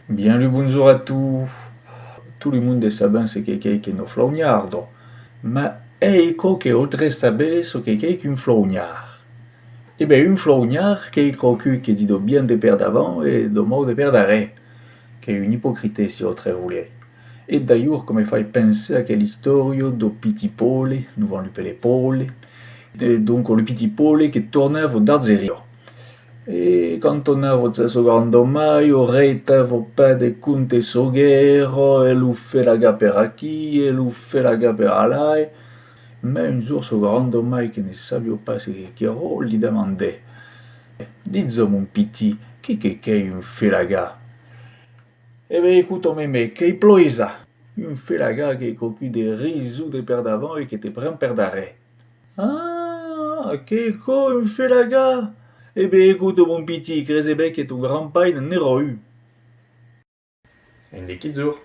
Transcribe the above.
Bien le bonjour à tous. Tout le monde sabe c'est quelqu'un qui est no flaugnardo. Ma ecco che oltre saber so quelqu'un qui est un flaugnard. Eh bien, un flaugnard qui est quelqu'un qui dit de bien de père d'avant et de mort de père d'arrêt. Qui est une hypocrite si autre voulait. Et d'ailleurs, come fai penser a quell'historia do Pitipole, nous allons l'appeler Pole, et donc le Pitipole qui tournava d'Arzerio. E cantonavo ce grande o reitavo pas de cunte soghero, e lu fe la ga per aquí, e lu fe la ga per là. Mais un jour, ce grand mai qui ne savait pas ce qu'ero, lui demandait Dites mon petit, qu'est un felaga? Eh bien, écoute, mon mec, qu'il ploisa. Un felaga qui est cocu des risous des pères d'avant et qui était prêt père d'arrêt. Ah, que quoi, un felaga? Eh bien, écoute, mon petit, Crézébec est ton grand pain n'en eu. Une des Kidzur.